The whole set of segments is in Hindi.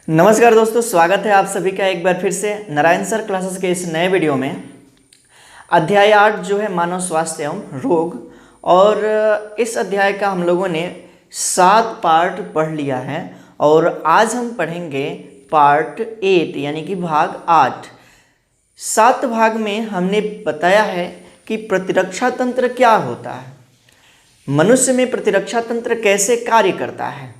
नमस्कार दोस्तों, स्वागत है आप सभी का एक बार फिर से नारायण सर क्लासेस के इस नए वीडियो में। अध्याय 8 जो है मानव स्वास्थ्य एवं रोग, और इस अध्याय का हम लोगों ने 7 पार्ट पढ़ लिया है और आज हम पढ़ेंगे पार्ट 8 यानी कि भाग 8। 7 भाग में हमने बताया है कि प्रतिरक्षा तंत्र क्या होता है, मनुष्य में प्रतिरक्षा तंत्र कैसे कार्य करता है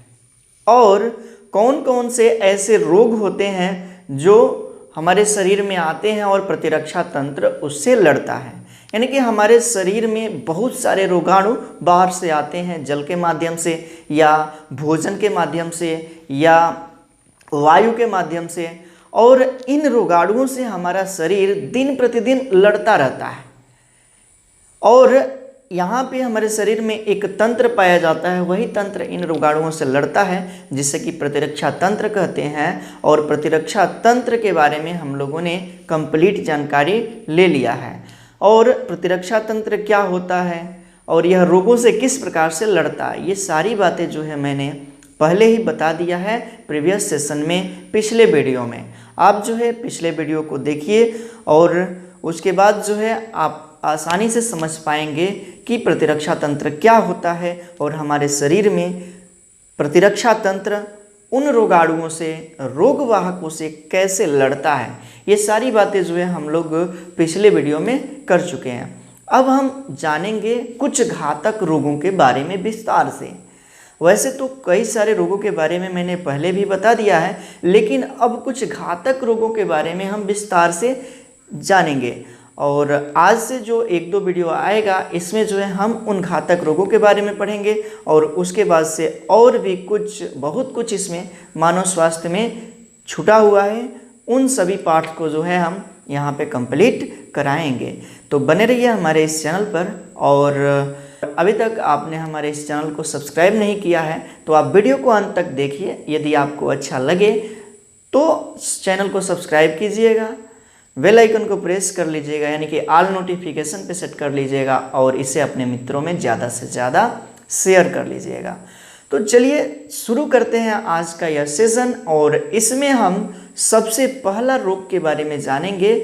और कौन कौन से ऐसे रोग होते हैं जो हमारे शरीर में आते हैं और प्रतिरक्षा तंत्र उससे लड़ता है। यानी कि हमारे शरीर में बहुत सारे रोगाणु बाहर से आते हैं, जल के माध्यम से या भोजन के माध्यम से या वायु के माध्यम से, और इन रोगाणुओं से हमारा शरीर दिन प्रतिदिन लड़ता रहता है। और यहाँ पे हमारे शरीर में एक तंत्र पाया जाता है, वही तंत्र इन रोगाणुओं से लड़ता है जिसे कि प्रतिरक्षा तंत्र कहते हैं। और प्रतिरक्षा तंत्र के बारे में हम लोगों ने कंप्लीट जानकारी ले लिया है और प्रतिरक्षा तंत्र क्या होता है और यह रोगों से किस प्रकार से लड़ता है, ये सारी बातें जो है मैंने पहले ही बता दिया है प्रीवियस सेशन में, पिछले वीडियो में। आप जो है पिछले वीडियो को देखिए और उसके बाद जो है आप आसानी से समझ पाएंगे कि प्रतिरक्षा तंत्र क्या होता है और हमारे शरीर में प्रतिरक्षा तंत्र उन रोगाणुओं से, रोगवाहकों से कैसे लड़ता है। ये सारी बातें जो है हम लोग पिछले वीडियो में कर चुके हैं। अब हम जानेंगे कुछ घातक रोगों के बारे में विस्तार से। वैसे तो कई सारे रोगों के बारे में मैंने पहले भी बता दिया है, लेकिन अब कुछ घातक रोगों के बारे में हम विस्तार से जानेंगे। और आज से जो 1-2 वीडियो आएगा इसमें जो है हम उन घातक रोगों के बारे में पढ़ेंगे और उसके बाद से और भी बहुत कुछ इसमें मानव स्वास्थ्य में छुटा हुआ है, उन सभी पाठ को जो है हम यहाँ पे कंप्लीट कराएंगे। तो बने रहिए हमारे इस चैनल पर। और अभी तक आपने हमारे इस चैनल को सब्सक्राइब नहीं किया है तो आप वीडियो को अंत तक देखिए। यदि आपको अच्छा लगे तो चैनल को सब्सक्राइब कीजिएगा, बेल आइकन को प्रेस कर लीजिएगा, यानी कि ऑल नोटिफिकेशन पे सेट कर लीजिएगा और इसे अपने मित्रों में ज़्यादा से ज़्यादा शेयर कर लीजिएगा। तो चलिए शुरू करते हैं आज का यह सेशन। और इसमें हम सबसे पहला रोग के बारे में जानेंगे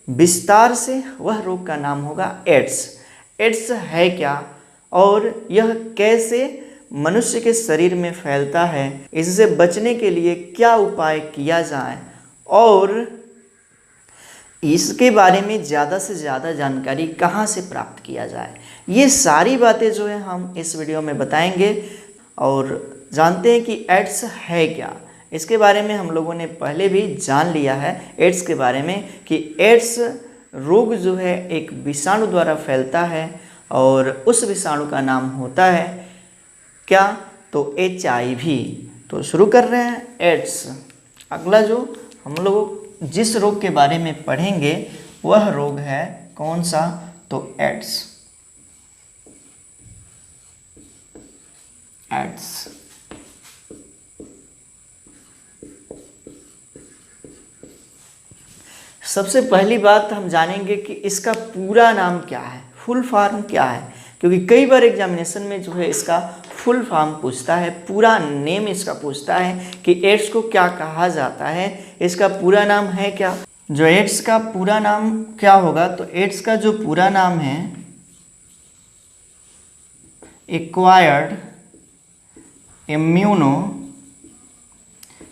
विस्तार से। वह रोग का नाम होगा एड्स। एड्स है क्या और यह कैसे मनुष्य के शरीर में फैलता है, इससे बचने के लिए क्या उपाय किया जाए और इसके बारे में ज़्यादा से ज़्यादा जानकारी कहाँ से प्राप्त किया जाए, ये सारी बातें जो है हम इस वीडियो में बताएंगे। और जानते हैं कि एड्स है क्या। इसके बारे में हम लोगों ने पहले भी जान लिया है एड्स के बारे में कि एड्स रोग जो है एक विषाणु द्वारा फैलता है और उस विषाणु का नाम होता है क्या, तो HIV। तो शुरू कर रहे हैं एड्स। अगला जो हम लोग जिस रोग के बारे में पढ़ेंगे वह रोग है कौन सा, तो एड्स। सबसे पहली बात हम जानेंगे कि इसका पूरा नाम क्या है, फुल फॉर्म क्या है, क्योंकि कई बार एग्जामिनेशन में जो है इसका फुल फॉर्म पूछता है, पूरा नेम इसका पूछता है कि एड्स को क्या कहा जाता है, इसका पूरा नाम है क्या। जो एड्स का पूरा नाम क्या होगा, तो एड्स का जो पूरा नाम है एक्वायर्ड इम्यूनो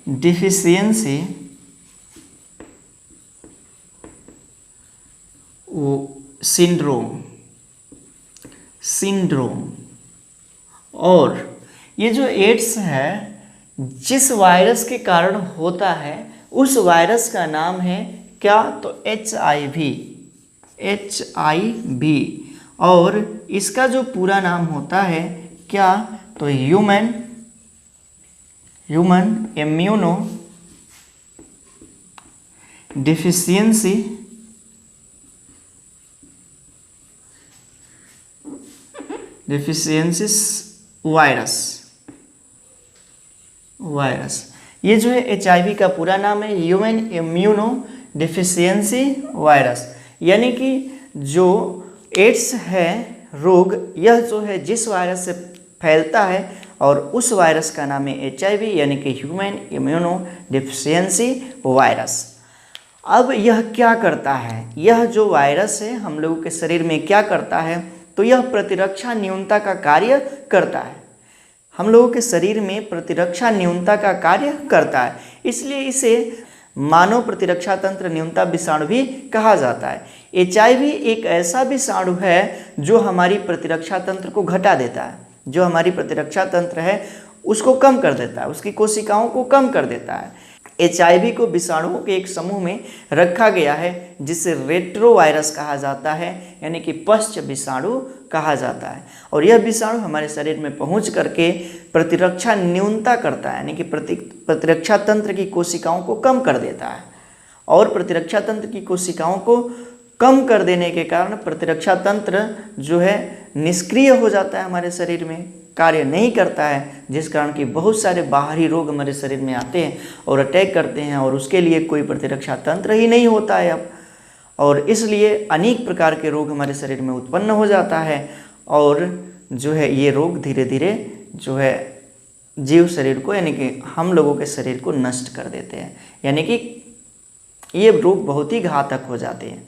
डिफिशियंसी सिंड्रोम। और ये जो एड्स है जिस वायरस के कारण होता है उस वायरस का नाम है क्या, तो HIV। और इसका जो पूरा नाम होता है क्या, तो ह्यूमन इम्यूनो डिफिशियंसी वायरस। ये जो है HIV का पूरा नाम है ह्यूमन इम्यूनो डिफिशियंसी वायरस। यानी कि जो एड्स है रोग, यह जो है जिस वायरस से फैलता है और उस वायरस का नाम है HIV यानी कि ह्यूमन इम्यूनो डिफिशियंसी वायरस। अब यह क्या करता है, यह जो वायरस है हम लोगों के शरीर में क्या करता है, तो यह प्रतिरक्षा न्यूनता का कार्य करता है। हम लोगों के शरीर में प्रतिरक्षा न्यूनता का कार्य करता है, इसलिए इसे मानव प्रतिरक्षा तंत्र न्यूनता विषाणु भी कहा जाता है। HIV एक ऐसा विषाणु है जो हमारी प्रतिरक्षा तंत्र को घटा देता है, जो हमारी प्रतिरक्षा तंत्र है उसको कम कर देता है, उसकी कोशिकाओं को कम कर देता है। HIV को विषाणुओं के एक समूह में रखा गया है जिसे रेट्रोवायरस कहा जाता है, यानी कि पश्च विषाणु कहा जाता है। और यह विषाणु हमारे शरीर में पहुंच करके प्रतिरक्षा न्यूनता करता है, यानी कि प्रतिरक्षा तंत्र की कोशिकाओं को कम कर देता है। और प्रतिरक्षा तंत्र की कोशिकाओं को कम कर देने के कारण प्रतिरक्षा तंत्र जो है निष्क्रिय हो जाता है, हमारे शरीर में कार्य नहीं करता है, जिस कारण कि बहुत सारे बाहरी रोग हमारे शरीर में आते हैं और अटैक करते हैं, और उसके लिए कोई प्रतिरक्षा तंत्र ही नहीं होता है अब। और इसलिए अनेक प्रकार के रोग हमारे शरीर में उत्पन्न हो जाता है, और जो है ये रोग धीरे धीरे जो है जीव शरीर को, यानी कि हम लोगों के शरीर को नष्ट कर देते हैं, यानी कि ये रोग बहुत ही घातक हो जाते हैं।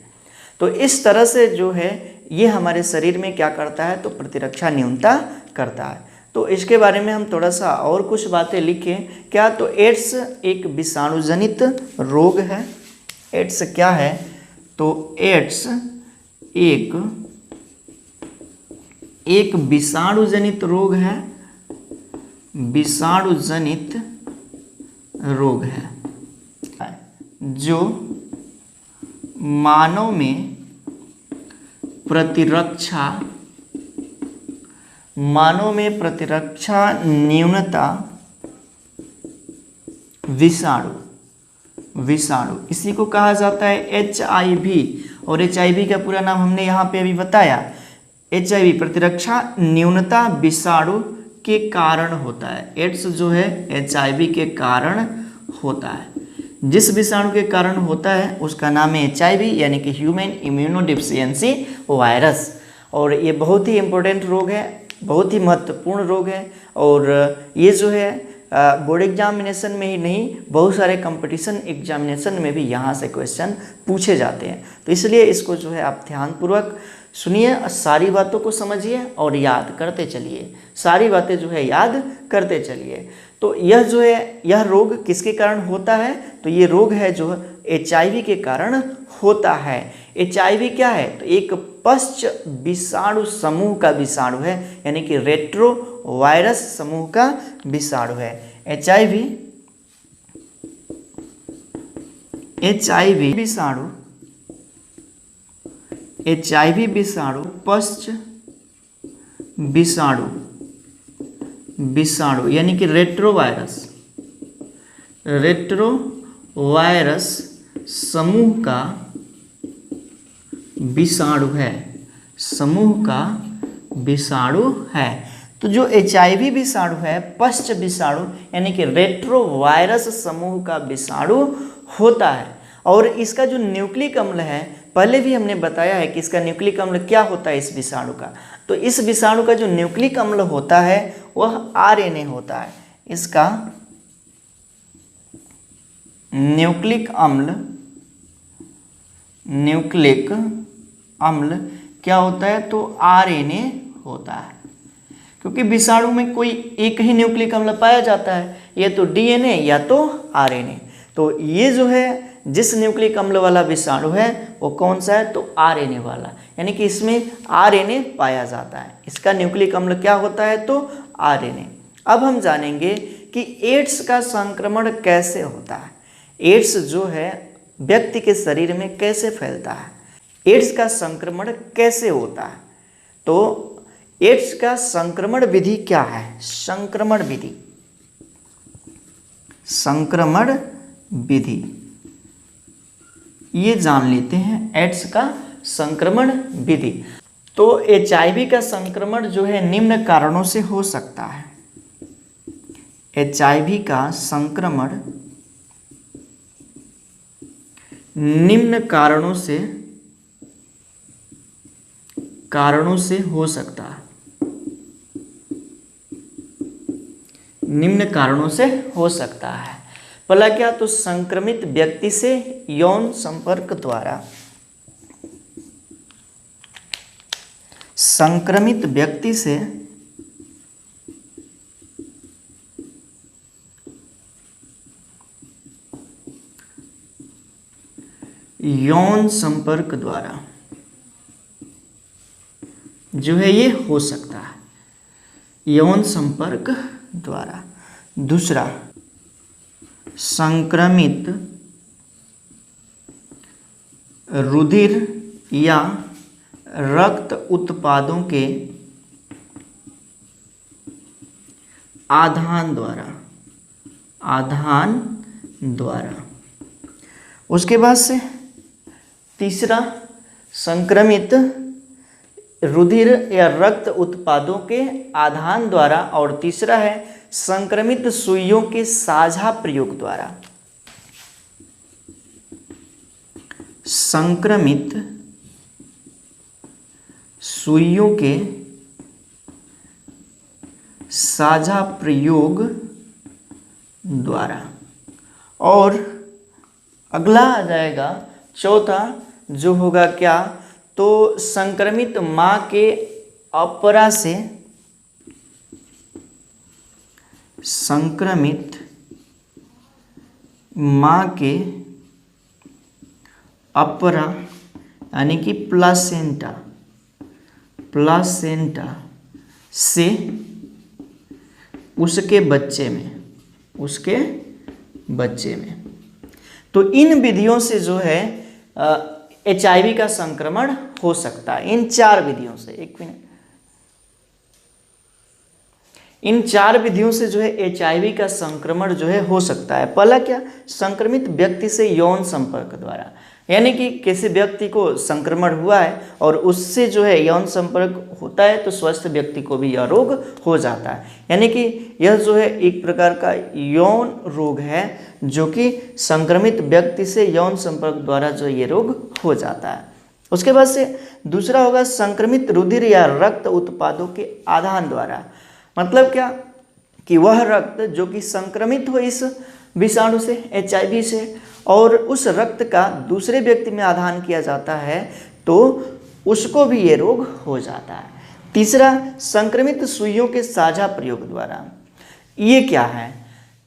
तो इस तरह से जो है ये हमारे शरीर में क्या करता है, तो प्रतिरक्षा न्यूनता करता है। तो इसके बारे में हम थोड़ा सा और कुछ बातें लिखें। क्या, तो एड्स एक विषाणुजनित रोग है। एड्स क्या है, तो एड्स एक विषाणुजनित रोग है, विषाणुजनित रोग है जो मानव में प्रतिरक्षा न्यूनता विषाणु इसी को कहा जाता है HIV। और HIV का पूरा नाम हमने यहाँ पे अभी बताया। HIV प्रतिरक्षा न्यूनता विषाणु के कारण होता है। एड्स जो है HIV के कारण होता है। जिस विषाणु के कारण होता है उसका नाम है HIV यानी कि ह्यूमन इम्यूनो डिफिशियंसी वायरस। और ये बहुत ही इम्पोर्टेंट रोग है, बहुत ही महत्वपूर्ण रोग है। और ये जो है बोर्ड एग्जामिनेशन में ही नहीं, बहुत सारे कंपटीशन एग्जामिनेशन में भी यहाँ से क्वेश्चन पूछे जाते हैं। तो इसलिए इसको जो है आप ध्यानपूर्वक सुनिए, सारी बातों को समझिए और याद करते चलिए, सारी बातें जो है याद करते चलिए। तो यह जो है यह रोग किसके कारण होता है, तो ये रोग है जो HIV के कारण होता है। HIV क्या है, तो एक पश्च विषाणु समूह का विषाणु है, यानी कि रेट्रो वायरस समूह का विषाणु है। HIV विषाणु पश्च विषाणु यानी कि रेट्रो वायरस समूह का विषाणु है, तो जो HIV विषाणु है पश्च विषाणु यानी कि रेट्रो वायरस समूह का विषाणु होता है। और इसका जो न्यूक्लिक अम्ल है, पहले भी हमने बताया है कि इसका न्यूक्लिक अम्ल क्या होता है इस विषाणु का। तो इस विषाणु का जो न्यूक्लिक अम्ल होता है वह RNA होता है। इसका न्यूक्लिक अम्ल क्या होता है, तो RNA होता है। क्योंकि विषाणु में कोई एक ही न्यूक्लिक अम्ल पाया जाता है, ये तो DNA या तो RNA। तो ये जो है जिस न्यूक्लिक अम्ल वाला विषाणु है वो कौन सा है, तो RNA वाला, यानी कि इसमें RNA पाया जाता है। इसका न्यूक्लिक अम्ल क्या होता है, तो RNA। अब हम जानेंगे कि एड्स का संक्रमण कैसे होता है। एड्स जो है व्यक्ति के शरीर में कैसे फैलता है, एड्स का संक्रमण कैसे होता है, तो एड्स का संक्रमण विधि क्या है, संक्रमण विधि ये जान लेते हैं। एड्स का संक्रमण विधि, तो HIV का संक्रमण जो है निम्न कारणों से हो सकता है। HIV का संक्रमण निम्न कारणों से हो सकता है। निम्न कारणों से हो सकता है। पहला क्या, तो संक्रमित व्यक्ति से यौन संपर्क द्वारा, संक्रमित व्यक्ति से यौन संपर्क द्वारा जो है ये हो सकता है, यौन संपर्क द्वारा। दूसरा, संक्रमित रुधिर या रक्त उत्पादों के आधान द्वारा, आधान द्वारा। उसके बाद से तीसरा, संक्रमित रुधिर या रक्त उत्पादों के आधान द्वारा। और तीसरा है संक्रमित सुइयों के साझा प्रयोग द्वारा, संक्रमित सुइयों के साझा प्रयोग द्वारा। और अगला आ जाएगा चौथा, जो होगा क्या, तो संक्रमित मां के अपरा से, संक्रमित मां के अपरा यानी कि प्लासेंटा, प्लासेंटा से उसके बच्चे में, उसके बच्चे में। तो इन विधियों से जो है HIV का संक्रमण हो सकता है, इन 4 विधियों से। एक मिनट, इन 4 विधियों से जो है HIV का संक्रमण जो है हो सकता है। पहला क्या, संक्रमित व्यक्ति से यौन संपर्क द्वारा, यानी कि किसी व्यक्ति को संक्रमण हुआ है और उससे जो है यौन संपर्क होता है तो स्वस्थ व्यक्ति को भी यह रोग हो जाता है। यानी कि यह जो है एक प्रकार का यौन रोग है जो कि संक्रमित व्यक्ति से यौन संपर्क द्वारा जो ये रोग हो जाता है। उसके बाद से दूसरा होगा संक्रमित रुधिर या रक्त उत्पादों के आधान द्वारा। मतलब क्या, कि वह रक्त जो कि संक्रमित हो इस विषाणु से, HIV से, और उस रक्त का दूसरे व्यक्ति में आधान किया जाता है तो उसको भी ये रोग हो जाता है। तीसरा, संक्रमित सुइयों के साझा प्रयोग द्वारा। ये क्या है,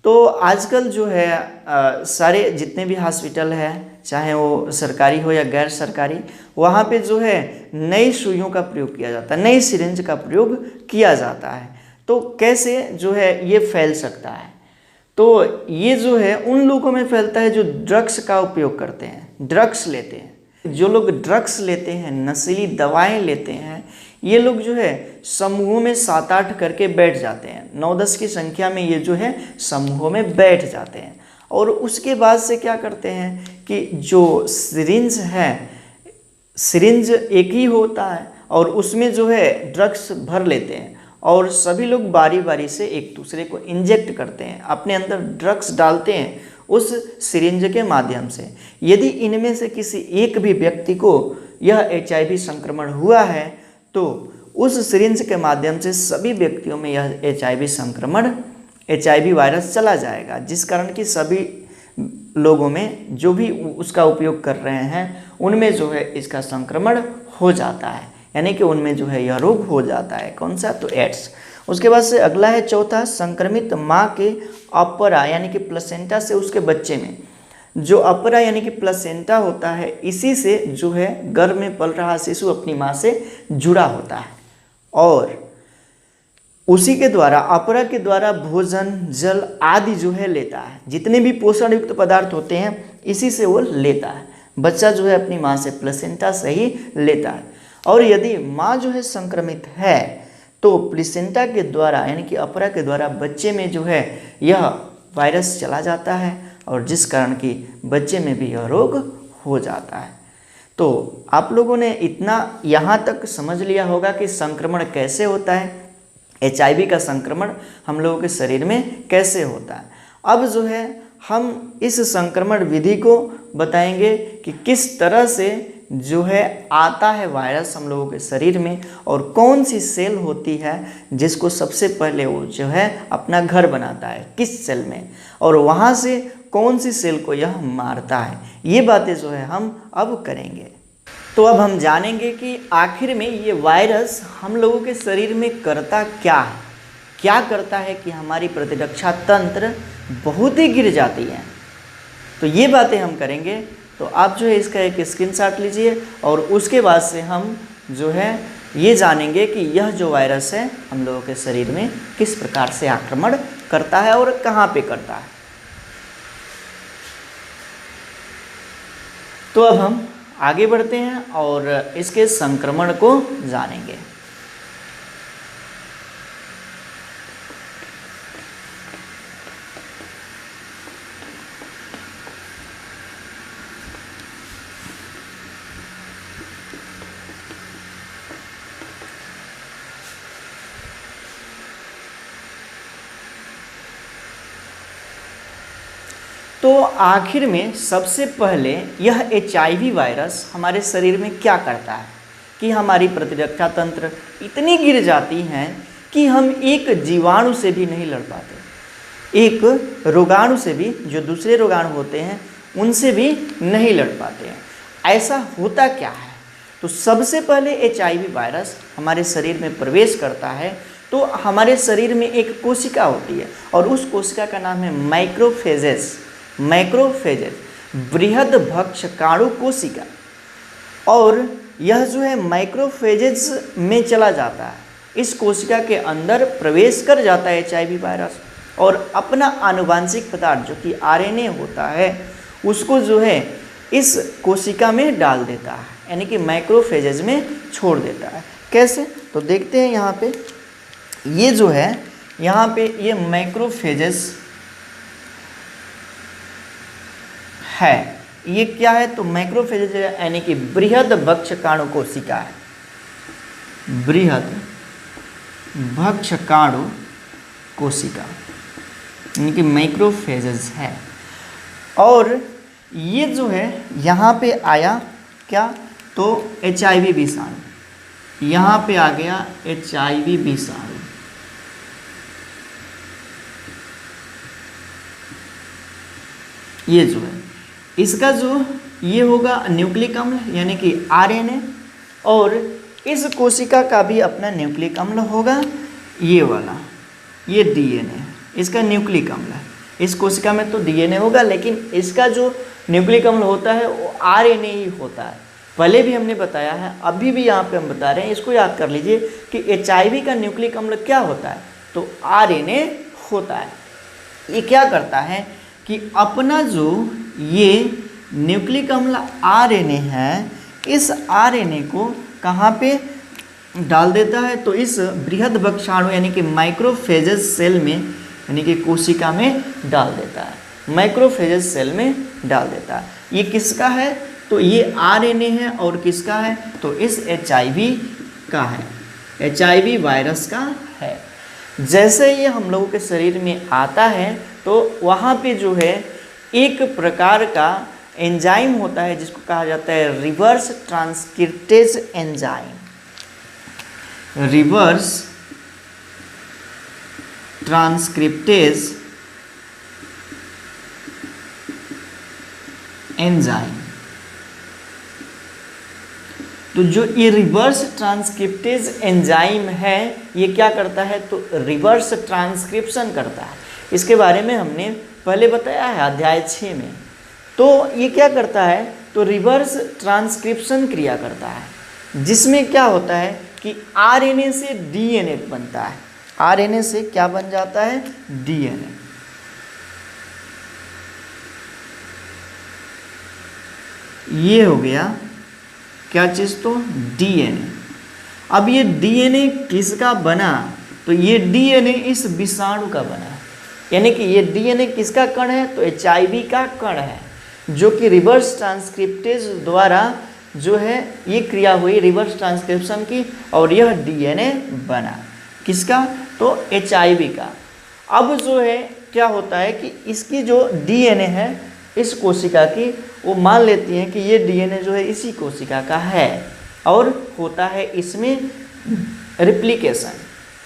तो आजकल जो है सारे जितने भी हॉस्पिटल है, चाहे वो सरकारी हो या गैर सरकारी, वहाँ पे जो है नई सुइयों का प्रयोग किया जाता है, नई सिरिंज का प्रयोग किया जाता है। तो कैसे जो है ये फैल सकता है, तो ये जो है उन लोगों में फैलता है जो ड्रग्स का उपयोग करते हैं, ड्रग्स लेते हैं। जो लोग ड्रग्स लेते हैं, नशीली दवाएं लेते हैं, ये लोग जो है समूहों में 7-8 करके बैठ जाते हैं, 9-10 की संख्या में ये जो है समूहों में बैठ जाते हैं। और उसके बाद से क्या करते हैं कि जो सिरिंज है, सिरिंज एक ही होता है और उसमें जो है ड्रग्स भर लेते हैं और सभी लोग बारी बारी से एक दूसरे को इंजेक्ट करते हैं, अपने अंदर ड्रग्स डालते हैं उस सिरिंज के माध्यम से। यदि इनमें से किसी एक भी व्यक्ति को यह HIV संक्रमण हुआ है तो उस सिरिंज के माध्यम से सभी व्यक्तियों में यह HIV संक्रमण, HIV वायरस चला जाएगा, जिस कारण कि सभी लोगों में जो भी उसका उपयोग कर रहे हैं उनमें जो है इसका संक्रमण हो जाता है, यानी कि उनमें जो है यह रोग हो जाता है। कौन सा, तो एड्स। उसके बाद से अगला है चौथा, संक्रमित माँ के अपरा यानी कि प्लेसेंटा से उसके बच्चे में। जो अपरा यानी कि प्लेसेंटा होता है, इसी से जो है गर्भ में पल रहा शिशु अपनी माँ से जुड़ा होता है और उसी के द्वारा, अपरा के द्वारा भोजन, जल आदि जो है लेता है। जितने भी पोषण युक्त पदार्थ होते हैं इसी से वो लेता है। बच्चा जो है अपनी माँ से, प्लेसेंटा से ही लेता है। और यदि माँ जो है संक्रमित है तो प्लेसेंटा के द्वारा यानी कि अपरा के द्वारा बच्चे में जो है यह वायरस चला जाता है और जिस कारण कि बच्चे में भी यह रोग हो जाता है। तो आप लोगों ने इतना यहाँ तक समझ लिया होगा कि संक्रमण कैसे होता है, HIV का संक्रमण हम लोगों के शरीर में कैसे होता है। अब जो है हम इस संक्रमण विधि को बताएंगे कि किस तरह से जो है आता है वायरस हम लोगों के शरीर में, और कौन सी सेल होती है जिसको सबसे पहले वो जो है अपना घर बनाता है, किस सेल में, और वहाँ से कौन सी सेल को यह मारता है, ये बातें जो है हम अब करेंगे। तो अब हम जानेंगे कि आखिर में ये वायरस हम लोगों के शरीर में करता क्या है, क्या करता है कि हमारी प्रतिरक्षा तंत्र बहुत ही गिर जाती है। तो ये बातें हम करेंगे। तो आप जो है इसका एक स्क्रीनशॉट लीजिए, और उसके बाद से हम जो है ये जानेंगे कि यह जो वायरस है हम लोगों के शरीर में किस प्रकार से आक्रमण करता है और कहाँ पे करता है। तो अब हम आगे बढ़ते हैं और इसके संक्रमण को जानेंगे। तो आखिर में सबसे पहले यह HIV वायरस हमारे शरीर में क्या करता है कि हमारी प्रतिरक्षा तंत्र इतनी गिर जाती है कि हम एक जीवाणु से भी नहीं लड़ पाते, एक रोगाणु से भी, जो दूसरे रोगाणु होते हैं उनसे भी नहीं लड़ पाते हैं। ऐसा होता क्या है? तो सबसे पहले HIV वायरस हमारे शरीर में प्रवेश करता है तो हमारे शरीर में एक कोशिका होती है, और उस कोशिका का नाम है माइक्रोफेजेस। मैक्रोफेजेस, बृहद भक्षकाणु कोशिका। और यह जो है माइक्रोफेजेस में चला जाता है, इस कोशिका के अंदर प्रवेश कर जाता है HIV वायरस, और अपना आनुवांशिक पदार्थ जो कि RNA होता है उसको जो है इस कोशिका में डाल देता है, यानी कि माइक्रोफेजेस में छोड़ देता है। कैसे? तो देखते हैं यहाँ पे, ये जो है यहाँ पे ये माइक्रोफेजेस है, ये क्या है? तो माइक्रोफेजेस यानी कि बृहद भक्षकाणु कोशिका है, बृहद भक्षकाणु कोशिका यानी कि माइक्रोफेजेस है। और ये जो है यहाँ पे आया क्या? तो HIV विषाणु, यहाँ पे आ गया HIV विषाणु। ये जो है इसका जो ये होगा न्यूक्लिक अम्ल यानी कि RNA, और इस कोशिका का भी अपना न्यूक्लिक अम्ल होगा, ये वाला, ये DNA इसका न्यूक्लिक अम्ल है। इस कोशिका में तो DNA होगा, लेकिन इसका जो न्यूक्लिक अम्ल होता है वो RNA ही होता है। पहले भी हमने बताया है, अभी भी यहाँ पे हम बता रहे हैं, इसको याद कर लीजिए कि HIV का न्यूक्लिक अम्ल क्या होता है? तो RNA होता है। ये क्या करता है कि अपना जो ये न्यूक्लिक अम्ल RNA है, इस RNA को कहाँ पे डाल देता है? तो इस बृहद भक्षाणु यानी कि माइक्रोफेजेस सेल में, यानी कि कोशिका में डाल देता है, माइक्रोफेजेस सेल में डाल देता है। ये किसका है? तो ये RNA है, और किसका है? तो इस HIV का है, HIV वायरस का है। जैसे ये हम लोगों के शरीर में आता है तो वहाँ पे जो है एक प्रकार का एंजाइम होता है जिसको कहा जाता है reverse transcriptase enzyme, reverse transcriptase enzyme. तो जो ये रिवर्स ट्रांसक्रिप्टेज एंजाइम है, ये क्या करता है? तो रिवर्स ट्रांसक्रिप्शन करता है। इसके बारे में हमने पहले बताया है अध्याय 6 में। तो ये क्या करता है? तो रिवर्स ट्रांसक्रिप्शन क्रिया करता है, जिसमें क्या होता है कि RNA से DNA बनता है। RNA से क्या बन जाता है? DNA। ये हो गया क्या चीज़? तो DNA। अब ये DNA किसका बना? तो ये DNA इस विषाणु का बना, यानी कि ये DNA किसका कण है? तो HIV का कण है, जो कि रिवर्स ट्रांसक्रिप्टेज द्वारा जो है ये क्रिया हुई रिवर्स ट्रांसक्रिप्शन की, और यह DNA बना। किसका? तो HIV का। अब जो है क्या होता है कि इसकी जो DNA है इस कोशिका की, वो मान लेती हैं कि ये डीएनए जो है इसी कोशिका का है, और होता है इसमें रिप्लिकेशन,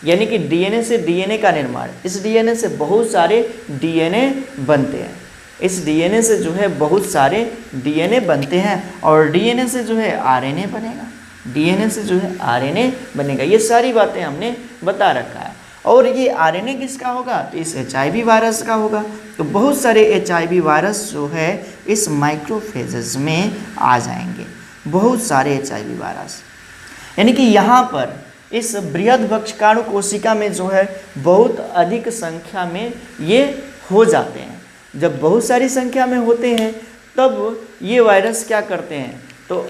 यानी कि डीएनए से डीएनए का निर्माण। इस डीएनए से बहुत सारे डीएनए बनते हैं, इस डीएनए से जो है बहुत सारे डीएनए बनते हैं, और डीएनए से जो है आरएनए बनेगा, डीएनए से जो है आरएनए बनेगा। ये सारी बातें हमने बता रखा है। और ये आरएनए किसका होगा? तो इस एचआईवी वायरस का होगा। तो बहुत सारे एचआईवी वायरस जो है इस माइक्रोफेजेस में आ जाएंगे, बहुत सारे एचआईवी वायरस, यानी कि यहाँ पर इस बृहद भक्षकाणु कोशिका में जो है बहुत अधिक संख्या में ये हो जाते हैं। जब बहुत सारी संख्या में होते हैं तब ये वायरस क्या करते हैं, तो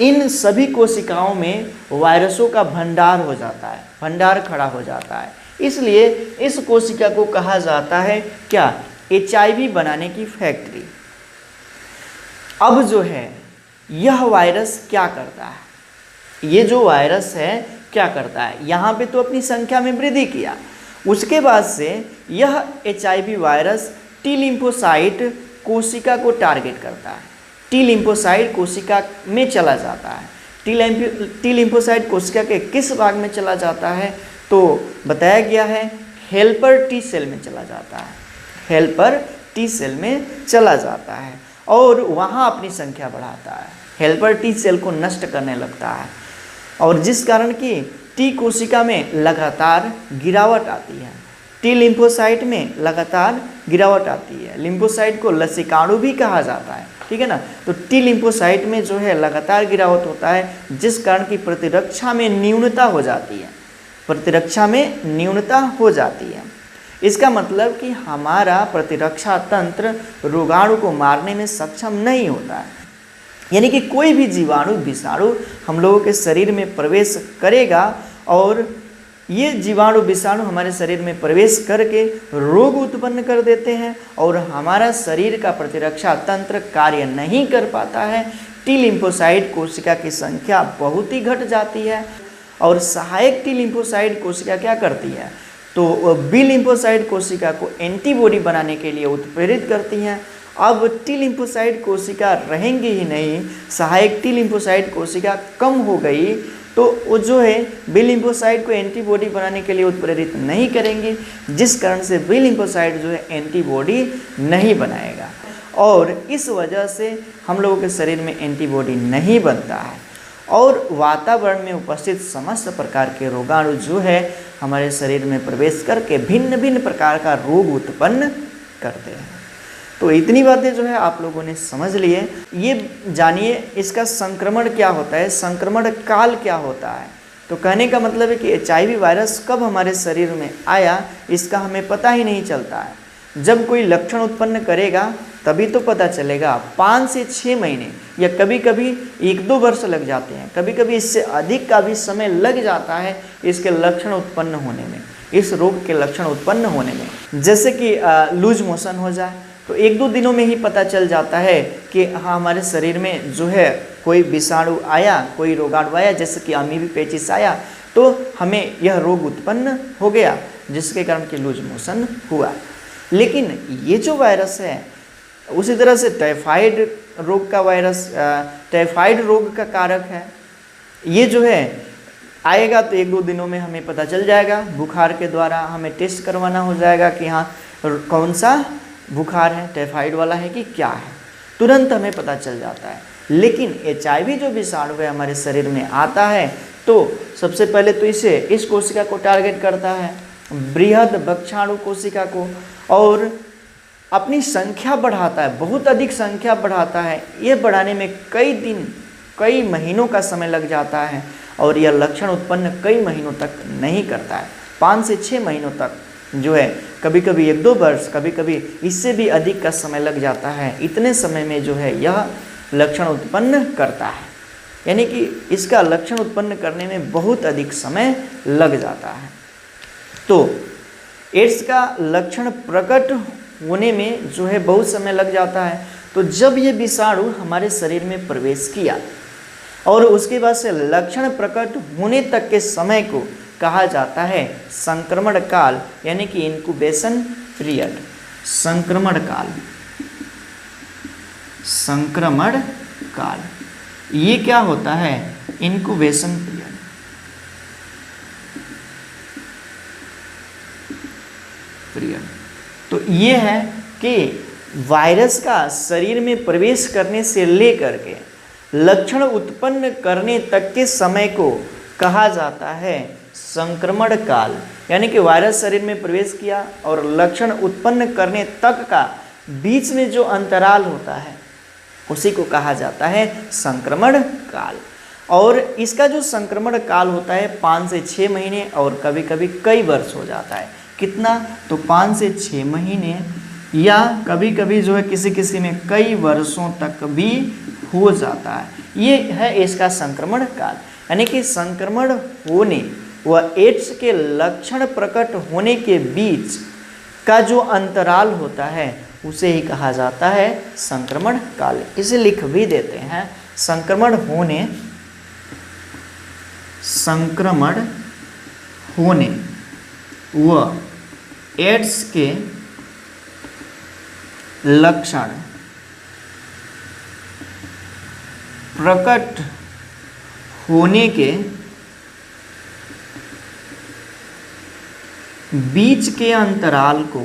इन सभी कोशिकाओं में वायरसों का भंडार हो जाता है, भंडार खड़ा हो जाता है। इसलिए इस कोशिका को कहा जाता है क्या? एचआईवी बनाने की फैक्ट्री। अब जो है यह वायरस क्या करता है, ये जो वायरस है क्या करता है, यहाँ पे तो अपनी संख्या में वृद्धि किया, उसके बाद से यह एचआईवी वायरस टी लिम्फोसाइट कोशिका को टारगेट करता है, टी लिम्फोसाइट कोशिका में चला जाता है। टी लिम्फोसाइट कोशिका के किस भाग में चला जाता है, तो बताया गया है हेल्पर टी सेल में चला जाता है, हेल्पर टी सेल में चला जाता है, और वहाँ अपनी संख्या बढ़ाता है, हेल्पर टी सेल को नष्ट करने लगता है, और जिस कारण कि टी कोशिका में लगातार गिरावट आती है, टी लिम्फोसाइट में लगातार गिरावट आती है। लिम्फोसाइट को लसिकाणु भी कहा जाता है, ठीक है ना। तो टी लिम्फोसाइट में जो है लगातार गिरावट होता है, जिस कारण की प्रतिरक्षा में न्यूनता हो जाती है, प्रतिरक्षा में न्यूनता हो जाती है। इसका मतलब कि हमारा प्रतिरक्षा तंत्र रोगाणु को मारने में सक्षम नहीं होता है, यानी कि कोई भी जीवाणु विषाणु हम लोगों के शरीर में प्रवेश करेगा, और ये जीवाणु विषाणु हमारे शरीर में प्रवेश करके रोग उत्पन्न कर देते हैं, और हमारा शरीर का प्रतिरक्षा तंत्र कार्य नहीं कर पाता है। टी लिम्फोसाइट कोशिका की संख्या बहुत ही घट जाती है, और सहायक टी लिम्फोसाइट कोशिका क्या करती है, तो बी लिम्फोसाइट कोशिका को एंटीबॉडी बनाने के लिए उत्प्रेरित करती हैं। अब टी लिम्फोसाइट कोशिका रहेंगी ही नहीं, सहायक टी लिम्फोसाइट कोशिका कम हो गई, तो वो जो है बी लिम्फोसाइट को एंटीबॉडी बनाने के लिए उत्प्रेरित नहीं करेंगी, जिस कारण से बी लिम्फोसाइट जो है एंटीबॉडी नहीं बनाएगा, और इस वजह से हम लोगों के शरीर में एंटीबॉडी नहीं बनता है, और वातावरण में उपस्थित समस्त प्रकार के रोगाणु जो है हमारे शरीर में प्रवेश करके भिन्न भिन्न प्रकार का रोग उत्पन्न करते हैं। तो इतनी बातें जो है आप लोगों ने समझ लिए। ये जानिए इसका संक्रमण क्या होता है, संक्रमण काल क्या होता है। तो कहने का मतलब है कि एचआईवी वायरस कब हमारे शरीर में आया इसका हमें पता ही नहीं चलता है। जब कोई लक्षण उत्पन्न करेगा तभी तो पता चलेगा। 5 से 6 महीने या कभी कभी 1-2 वर्ष लग जाते हैं, कभी कभी इससे अधिक का भी समय लग जाता है इसके लक्षण उत्पन्न होने में, इस रोग के लक्षण उत्पन्न होने में। जैसे कि लूज मोशन हो जाए तो 1-2 दिनों में ही पता चल जाता है कि हाँ हमारे शरीर में जो है कोई विषाणु आया, कोई रोगाणु आया, जैसे कि अमीबी पेचिस आया, तो हमें यह रोग उत्पन्न हो गया जिसके कारण कि लूज मोशन हुआ। लेकिन ये जो वायरस है उसी तरह से टाइफाइड रोग का वायरस, टाइफाइड रोग का कारक है। ये जो है आएगा तो 1-2 दिनों में हमें पता चल जाएगा, बुखार के द्वारा हमें टेस्ट करवाना हो जाएगा कि हाँ कौन सा बुखार है, टाइफाइड वाला है कि क्या है, तुरंत हमें पता चल जाता है। लेकिन एचआईवी जो विषाणु है हमारे शरीर में आता है तो सबसे पहले तो इस कोशिका को टारगेट करता है, बृहद भक्षाणु कोशिका को, और अपनी संख्या बढ़ाता है, बहुत अधिक संख्या बढ़ाता है। ये बढ़ाने में कई दिन, कई महीनों का समय लग जाता है, और यह लक्षण उत्पन्न कई महीनों तक नहीं करता है, 5 से 6 महीनों तक जो है, कभी कभी 1-2 वर्ष, कभी कभी इससे भी अधिक का समय लग जाता है। इतने समय में जो है यह लक्षण उत्पन्न करता है, यानी कि इसका लक्षण उत्पन्न करने में बहुत अधिक समय लग जाता है। तो एड्स का लक्षण प्रकट होने में जो है बहुत समय लग जाता है। तो जब ये विषाणु हमारे शरीर में प्रवेश किया और उसके बाद से लक्षण प्रकट होने तक के समय को कहा जाता है संक्रमण काल, यानी कि इंक्यूबेशन पीरियड, संक्रमण काल। संक्रमण काल। ये क्या होता है? Incubation period. तो ये है कि वायरस का शरीर में प्रवेश करने से लेकर के लक्षण उत्पन्न करने तक के समय को कहा जाता है संक्रमण काल। यानी कि वायरस शरीर में प्रवेश किया और लक्षण उत्पन्न करने तक का बीच में जो अंतराल होता है उसी को कहा जाता है संक्रमण काल। और इसका जो संक्रमण काल होता है 5 से 6 महीने और कभी कभी कई वर्ष हो जाता है। कितना? तो 5 से 6 महीने या कभी कभी जो है किसी किसी में कई वर्षों तक भी हो जाता है। ये है इसका संक्रमण काल। यानी कि संक्रमण होने व एड्स के लक्षण प्रकट होने के बीच का जो अंतराल होता है उसे ही कहा जाता है संक्रमण काल। इसे लिख भी देते हैं, संक्रमण होने व एड्स के लक्षण प्रकट होने के बीच के अंतराल को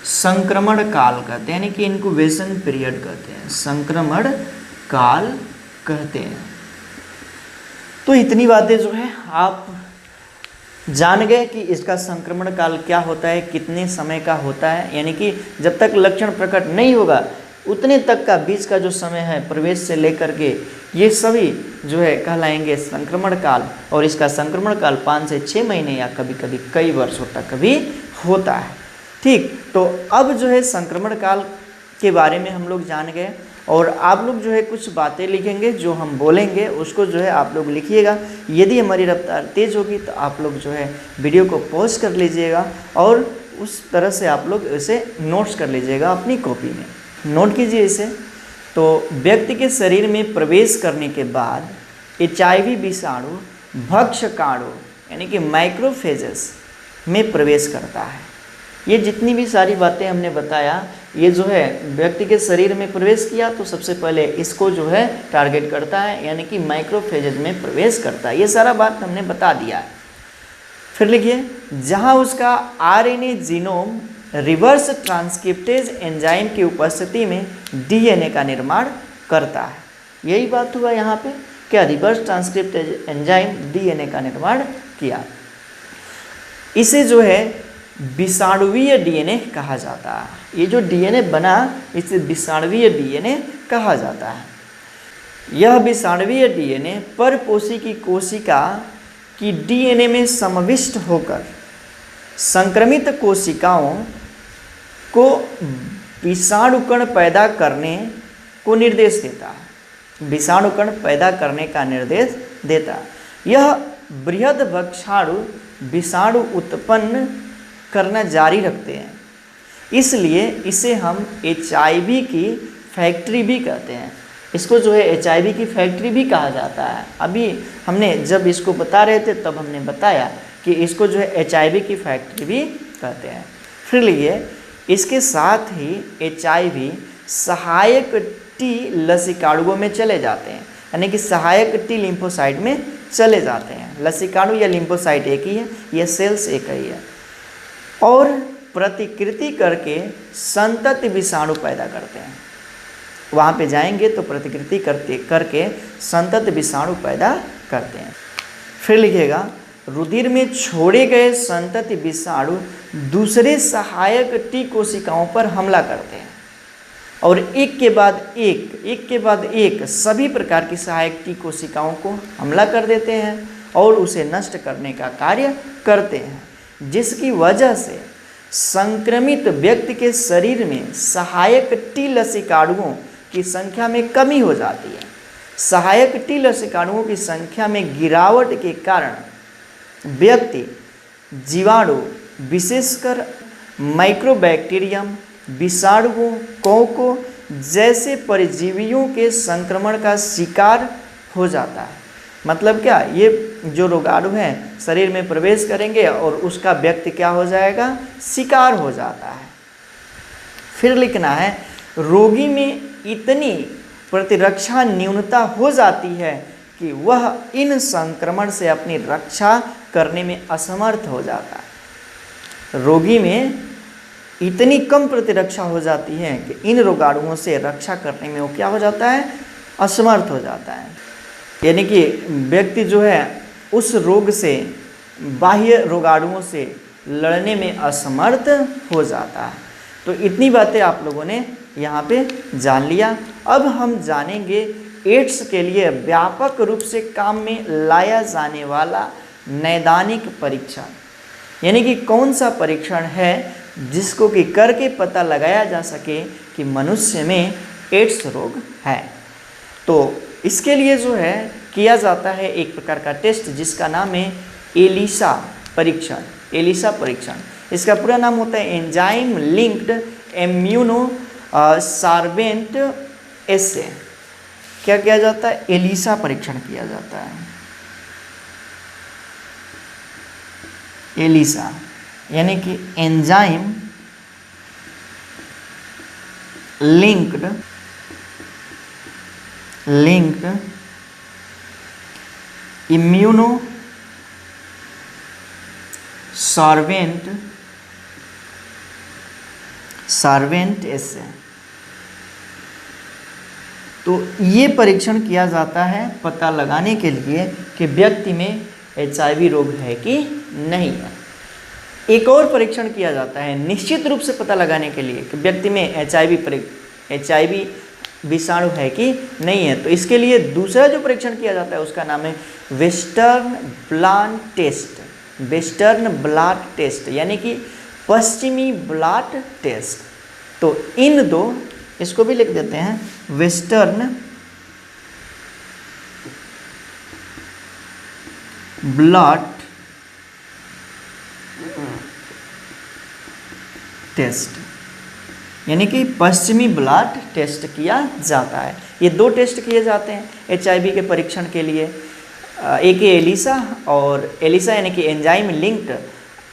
संक्रमण काल कहते हैं। यानी कि इंक्यूबेशन पीरियड कहते हैं, संक्रमण काल कहते हैं। तो इतनी बातें जो है आप जान गए कि इसका संक्रमण काल क्या होता है, कितने समय का होता है। यानी कि जब तक लक्षण प्रकट नहीं होगा उतने तक का बीच का जो समय है प्रवेश से लेकर के ये सभी जो है कहलाएंगे संक्रमण काल। और इसका संक्रमण काल 5 से 6 महीने या कभी कभी कई वर्षों तक भी होता है। ठीक, तो अब जो है संक्रमण काल के बारे में हम लोग जान गए। और आप लोग जो है कुछ बातें लिखेंगे, जो हम बोलेंगे उसको जो है आप लोग लिखिएगा। यदि हमारी रफ्तार तेज़ होगी तो आप लोग जो है वीडियो को पॉज कर लीजिएगा और उस तरह से आप लोग इसे नोट्स कर लीजिएगा अपनी कॉपी में। नोट कीजिए इसे। तो व्यक्ति के शरीर में प्रवेश करने के बाद HIV विषाणु भक्षकाणु यानी कि माइक्रोफेजेस में प्रवेश करता है। ये जितनी भी सारी बातें हमने बताया, ये जो है व्यक्ति के शरीर में प्रवेश किया तो सबसे पहले इसको जो है टारगेट करता है, यानी कि माइक्रोफेजेस में प्रवेश करता है। ये सारा बात हमने बता दिया है। फिर लिखिए, जहाँ उसका RNA genome reverse transcriptase enzyme की उपस्थिति में DNA का निर्माण करता है। यही बात हुआ यहाँ पे, क्या रिवर्स ट्रांसक्रिप्टेज एंजाइम DNA का निर्माण किया। इसे जो है विषाणुवीय DNA कहा जाता है। ये जो DNA बना इसे विषाणुवीय DNA कहा जाता है। यह विषाणुवीय DNA परपोषी की कोशिका की DNA में समाविष्ट होकर संक्रमित कोशिकाओं को विषाणुकण पैदा करने को निर्देश देता है। विषाणुकण पैदा करने का निर्देश देता है। यह बृहद भक्षाणु विषाणु उत्पन्न करना जारी रखते हैं, इसलिए इसे हम HIV की फैक्ट्री भी कहते हैं। इसको जो है HIV की फैक्ट्री भी कहा जाता है। अभी हमने जब इसको बता रहे थे तब हमने बताया कि इसको जो है HIV की फैक्ट्री भी कहते हैं। फिर लिए इसके साथ ही HIV सहायक T लसिकाणुओं में चले जाते हैं, यानी कि सहायक T लिम्फोसाइट में चले जाते हैं। लसिकाणु या लिम्फोसाइट एक ही है, ये सेल्स एक ही है, और प्रतिकृति करके संतति विषाणु पैदा करते हैं। वहाँ पे जाएंगे तो प्रतिकृति करके संतति विषाणु पैदा करते हैं। फिर लिखिएगा, रुधिर में छोड़े गए संतति विषाणु दूसरे सहायक T कोशिकाओं पर हमला करते हैं और एक के बाद एक सभी प्रकार की सहायक T कोशिकाओं को हमला कर देते हैं और उसे नष्ट करने का कार्य करते हैं, जिसकी वजह से संक्रमित व्यक्ति के शरीर में सहायक T लसिकाणुओं की संख्या में कमी हो जाती है। सहायक T लसिकाणुओं की संख्या में गिरावट के कारण व्यक्ति जीवाणु, विशेषकर माइक्रोबैक्टीरियम, विषाणुओं, कोको जैसे परजीवियों के संक्रमण का शिकार हो जाता है। मतलब क्या, ये जो रोगाणु हैं शरीर में प्रवेश करेंगे और उसका व्यक्ति क्या हो जाएगा, शिकार हो जाता है। फिर लिखना है रोगी में इतनी प्रतिरक्षा न्यूनता हो जाती है कि वह इन संक्रमण से अपनी रक्षा करने में असमर्थ हो जाता है। रोगी में इतनी कम प्रतिरक्षा हो जाती है कि इन रोगाणुओं से रक्षा करने में वो क्या हो जाता है, असमर्थ हो जाता है। यानी कि व्यक्ति जो है उस रोग से, बाह्य रोगाणुओं से लड़ने में असमर्थ हो जाता है। तो इतनी बातें आप लोगों ने यहाँ पे जान लिया। अब हम जानेंगे एड्स के लिए व्यापक रूप से काम में लाया जाने वाला नैदानिक परीक्षण, यानी कि कौन सा परीक्षण है जिसको कि करके पता लगाया जा सके कि मनुष्य में एड्स रोग है। तो इसके लिए जो है किया जाता है एक प्रकार का टेस्ट जिसका नाम है एलिसा परीक्षण। एलिसा परीक्षण, इसका पूरा नाम होता है एंजाइम लिंक्ड इम्यूनो सार्वेंट एसे। क्या किया जाता है, एलिसा परीक्षण किया जाता है। एलिसा यानी कि एंजाइम लिंक्ड इम्यूनो सार्वेंट एसे। तो ये परीक्षण किया जाता है पता लगाने के लिए कि व्यक्ति में HIV रोग है कि नहीं है। एक और परीक्षण किया जाता है निश्चित रूप से पता लगाने के लिए कि व्यक्ति में HIV विषाणु है कि नहीं है। तो इसके लिए दूसरा जो परीक्षण किया जाता है उसका नाम है western blood test. Western blood test यानी कि पश्चिमी ब्लड टेस्ट। तो इन दो, इसको भी लिख देते हैं वेस्टर्न ब्लड टेस्ट यानी कि पश्चिमी ब्लड टेस्ट किया जाता है। ये दो टेस्ट किए जाते हैं HIV के परीक्षण के लिए, एक है एलिसा, और एलिसा यानी कि एंजाइम लिंक्ड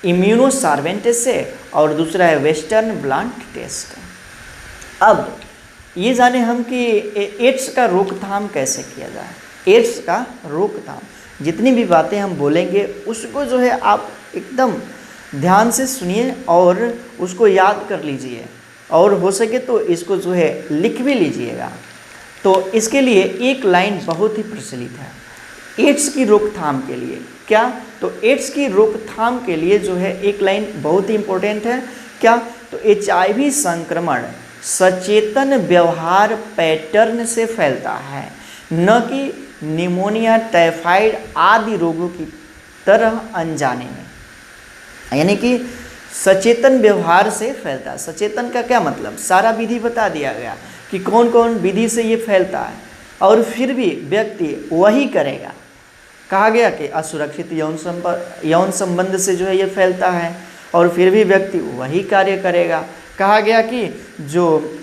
इम्यूनो सार्वेंट से, और दूसरा है वेस्टर्न ब्लड टेस्ट। अब ये जाने हम कि एड्स का रोकथाम कैसे किया जाए। एड्स का रोकथाम, जितनी भी बातें हम बोलेंगे उसको जो है आप एकदम ध्यान से सुनिए और उसको याद कर लीजिए, और हो सके तो इसको जो है लिख भी लीजिएगा। तो इसके लिए एक लाइन बहुत ही प्रचलित है एड्स की रोकथाम के लिए। क्या, तो एड्स की रोकथाम के लिए जो है एक लाइन बहुत ही इम्पोर्टेंट है। क्या, तो HIV संक्रमण सचेतन व्यवहार पैटर्न से फैलता है, न कि निमोनिया, टाइफाइड आदि रोगों की तरह अनजाने में। यानी कि सचेतन व्यवहार से फैलता है। सचेतन का क्या मतलब, सारा विधि बता दिया गया कि कौन कौन विधि से ये फैलता है, और फिर भी व्यक्ति वही करेगा। कहा गया कि असुरक्षित यौन संबंध से जो है ये फैलता है, और फिर भी व्यक्ति वही कार्य करेगा। कहा गया कि जो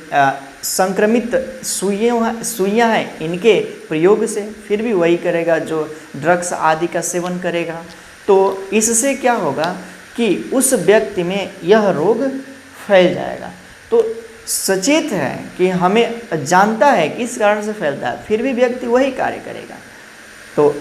संक्रमित सुइयाँ हैं इनके प्रयोग से फिर भी वही करेगा, जो ड्रग्स आदि का सेवन करेगा। तो इससे क्या होगा कि उस व्यक्ति में यह रोग फैल जाएगा। तो सचेत है कि हमें जानता है किस कारण से फैलता है, फिर भी व्यक्ति वही कार्य करेगा। तो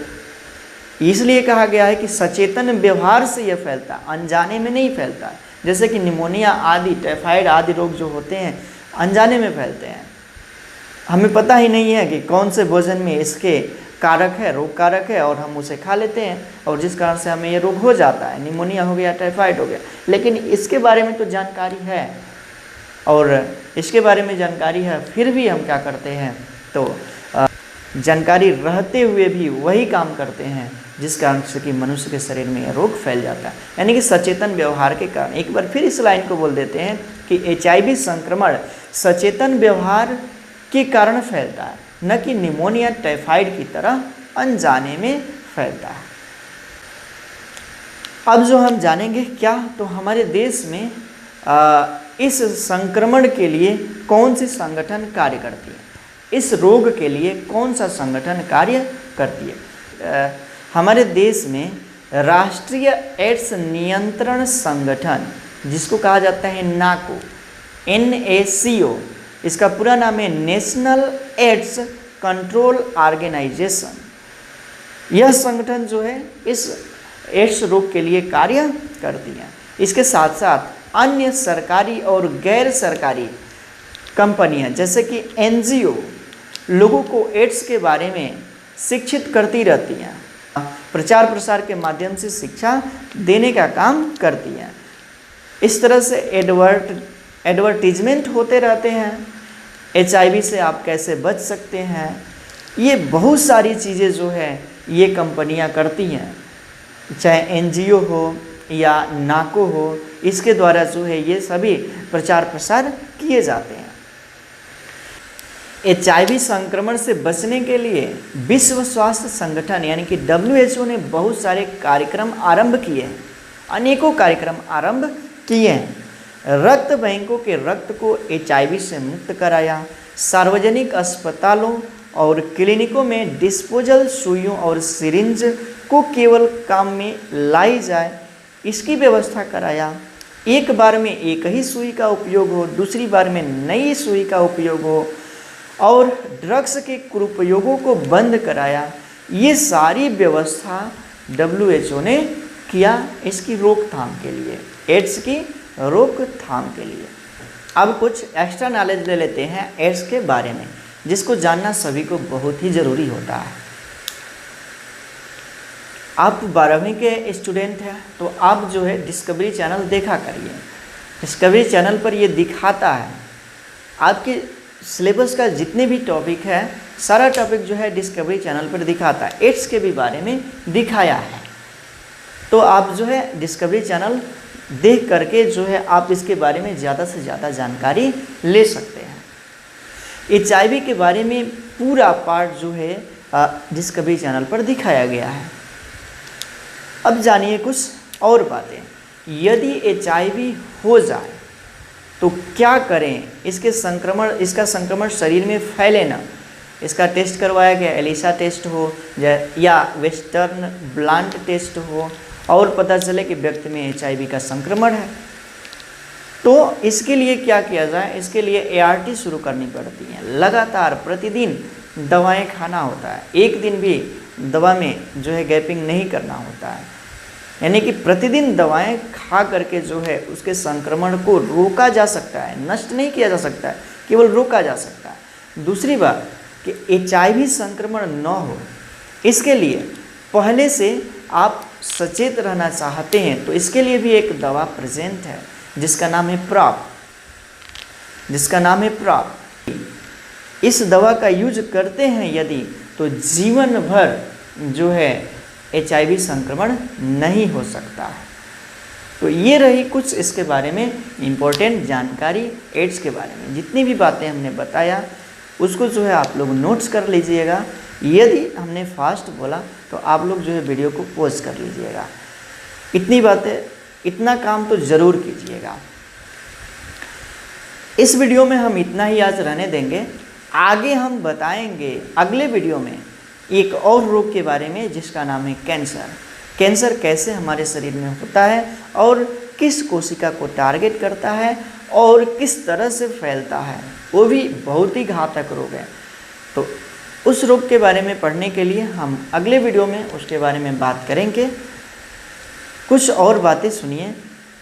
इसलिए कहा गया है कि सचेतन व्यवहार से यह फैलता है, अनजाने में नहीं फैलता है। जैसे कि निमोनिया आदि, टाइफाइड आदि रोग जो होते हैं अनजाने में फैलते हैं, हमें पता ही नहीं है कि कौन से भोजन में इसके कारक है, रोग कारक है, और हम उसे खा लेते हैं, और जिस कारण से हमें ये रोग हो जाता है, निमोनिया हो गया, टाइफाइड हो गया। लेकिन इसके बारे में तो जानकारी है, और इसके बारे में जानकारी है, फिर भी हम क्या करते हैं, तो जानकारी रहते हुए भी वही काम करते हैं जिस कारण से कि मनुष्य के शरीर में यह रोग फैल जाता है। यानी कि सचेतन व्यवहार के कारण। एक बार फिर इस लाइन को बोल देते हैं कि HIV संक्रमण सचेतन व्यवहार के कारण फैलता है, न कि निमोनिया, टाइफाइड की तरह अनजाने में फैलता है। अब जो हम जानेंगे क्या, तो हमारे देश में इस संक्रमण के लिए कौन सी संगठन कार्य करती है, इस रोग के लिए कौन सा संगठन कार्य करती है। हमारे देश में राष्ट्रीय एड्स नियंत्रण संगठन, जिसको कहा जाता है नाको, NACO, इसका पूरा नाम है नेशनल एड्स कंट्रोल ऑर्गेनाइजेशन। यह संगठन जो है इस एड्स रोग के लिए कार्य करती है। इसके साथ साथ अन्य सरकारी और गैर सरकारी कंपनियां जैसे कि NGO लोगों को एड्स के बारे में शिक्षित करती रहती हैं, प्रचार प्रसार के माध्यम से शिक्षा देने का काम करती हैं। इस तरह से एडवर्टीजमेंट होते रहते हैं, HIV से आप कैसे बच सकते हैं, ये बहुत सारी चीज़ें जो है ये कंपनियां करती हैं, चाहे NGO हो या नाको हो, इसके द्वारा जो है ये सभी प्रचार प्रसार किए जाते हैं। HIV संक्रमण से बचने के लिए विश्व स्वास्थ्य संगठन यानी कि WHO ने बहुत सारे कार्यक्रम आरंभ किए हैं, अनेकों कार्यक्रम आरंभ किए हैं। रक्त बैंकों के रक्त को HIV से मुक्त कराया, सार्वजनिक अस्पतालों और क्लिनिकों में डिस्पोजल सुइयों और सिरिंज को केवल काम में लाई जाए, इसकी व्यवस्था कराया। एक बार में एक ही सुई का उपयोग हो, दूसरी बार में नई सुई का उपयोग हो, और ड्रग्स के कुप्रयोगों को बंद कराया। ये सारी व्यवस्था WHO ने किया इसकी रोकथाम के लिए, एड्स की रोकथाम के लिए। अब कुछ एक्स्ट्रा नॉलेज ले लेते हैं एड्स के बारे में, जिसको जानना सभी को बहुत ही ज़रूरी होता है। आप 12वीं के स्टूडेंट हैं तो आप जो है डिस्कवरी चैनल देखा करिए। डिस्कवरी चैनल पर ये दिखाता है आपके सिलेबस का जितने भी टॉपिक है, सारा टॉपिक जो है डिस्कवरी चैनल पर दिखाता है। एड्स के भी बारे में दिखाया है, तो आप जो है डिस्कवरी चैनल देख करके जो है आप इसके बारे में ज़्यादा से ज़्यादा जानकारी ले सकते हैं। HIV के बारे में पूरा पार्ट जो है डिस्कवरी चैनल पर दिखाया गया है। अब जानिए कुछ और बातें। यदि HIV हो जाए तो क्या करें, इसका संक्रमण शरीर में फैले ना। इसका टेस्ट करवाया गया, एलिसा टेस्ट हो या वेस्टर्न ब्लांट टेस्ट हो, और पता चले कि व्यक्ति में HIV का संक्रमण है, तो इसके लिए क्या किया जाए, इसके लिए ART शुरू करनी पड़ती है। लगातार प्रतिदिन दवाएं खाना होता है, एक दिन भी दवा में जो है गैपिंग नहीं करना होता है, यानी कि प्रतिदिन दवाएं खा करके जो है उसके संक्रमण को रोका जा सकता है, नष्ट नहीं किया जा सकता है, केवल रोका जा सकता है। दूसरी बात कि HIV संक्रमण न हो, इसके लिए पहले से आप सचेत रहना चाहते हैं तो इसके लिए भी एक दवा प्रेजेंट है जिसका नाम है प्राप। इस दवा का यूज करते हैं यदि, तो जीवन भर जो है HIV संक्रमण नहीं हो सकता है। तो ये रही कुछ इसके बारे में इम्पोर्टेंट जानकारी एड्स के बारे में। जितनी भी बातें हमने बताया उसको जो है आप लोग नोट्स कर लीजिएगा। यदि हमने फास्ट बोला तो आप लोग जो है वीडियो को पॉज कर लीजिएगा। इतनी बातें, इतना काम तो ज़रूर कीजिएगा। इस वीडियो में हम इतना ही आज रहने देंगे। आगे हम बताएंगे अगले वीडियो में एक और रोग के बारे में जिसका नाम है कैंसर। कैंसर कैसे हमारे शरीर में होता है और किस कोशिका को टारगेट करता है और किस तरह से फैलता है, वो भी बहुत ही घातक रोग है। तो उस रोग के बारे में पढ़ने के लिए हम अगले वीडियो में उसके बारे में बात करेंगे। कुछ और बातें सुनिए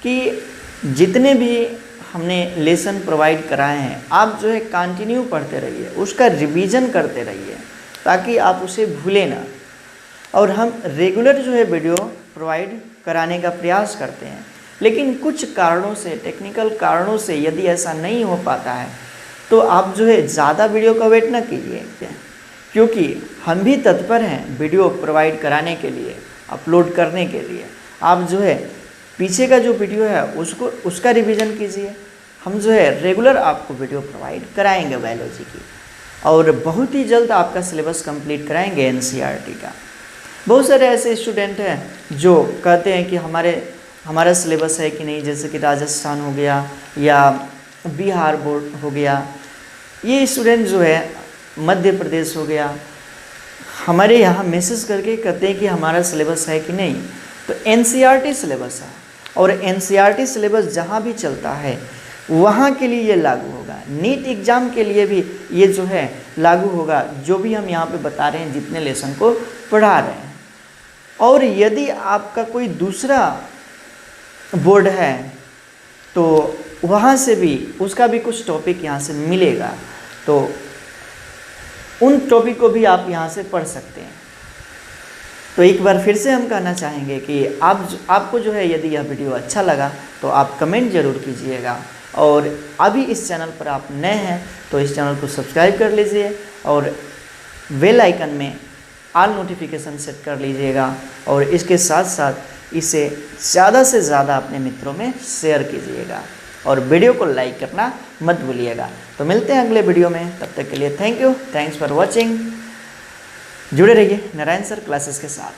कि जितने भी हमने लेसन प्रोवाइड कराए हैं आप जो है कंटिन्यू पढ़ते रहिए, उसका रिवीजन करते रहिए ताकि आप उसे भूलें ना। और हम रेगुलर जो है वीडियो प्रोवाइड कराने का प्रयास करते हैं, लेकिन कुछ कारणों से, टेक्निकल कारणों से यदि ऐसा नहीं हो पाता है तो आप जो है ज़्यादा वीडियो का वेट ना कीजिए, क्योंकि हम भी तत्पर हैं वीडियो प्रोवाइड कराने के लिए, अपलोड करने के लिए। आप जो है पीछे का जो वीडियो है उसका रिवीजन कीजिए। हम जो है रेगुलर आपको वीडियो प्रोवाइड कराएंगे बायोलॉजी की, और बहुत ही जल्द आपका सिलेबस कंप्लीट कराएंगे NCERT का। बहुत सारे ऐसे स्टूडेंट हैं जो कहते हैं कि हमारा सिलेबस है कि नहीं, जैसे कि राजस्थान हो गया या बिहार बोर्ड हो गया, ये स्टूडेंट जो है मध्य प्रदेश हो गया, हमारे यहाँ मैसेज करके कहते हैं कि हमारा सिलेबस है कि नहीं, तो एनसीईआरटी सिलेबस है और एनसीईआरटी सिलेबस जहाँ भी चलता है वहाँ के लिए ये लागू होगा। नीट एग्ज़ाम के लिए भी ये जो है लागू होगा, जो भी हम यहाँ पे बता रहे हैं, जितने लेसन को पढ़ा रहे हैं। और यदि आपका कोई दूसरा बोर्ड है तो वहाँ से भी उसका भी कुछ टॉपिक यहाँ से मिलेगा, तो उन टॉपिक को भी आप यहाँ से पढ़ सकते हैं। तो एक बार फिर से हम कहना चाहेंगे कि आपको जो है यदि यह वीडियो अच्छा लगा तो आप कमेंट ज़रूर कीजिएगा, और अभी इस चैनल पर आप नए हैं तो इस चैनल को सब्सक्राइब कर लीजिए और बेल आइकन में ऑल नोटिफिकेशन सेट कर लीजिएगा, और इसके साथ साथ इसे ज़्यादा से ज़्यादा अपने मित्रों में शेयर कीजिएगा और वीडियो को लाइक करना मत भूलिएगा। तो मिलते हैं अगले वीडियो में, तब तक के लिए thank you, thanks for watching. जुड़े रहिए नारायण सर क्लासेस के साथ।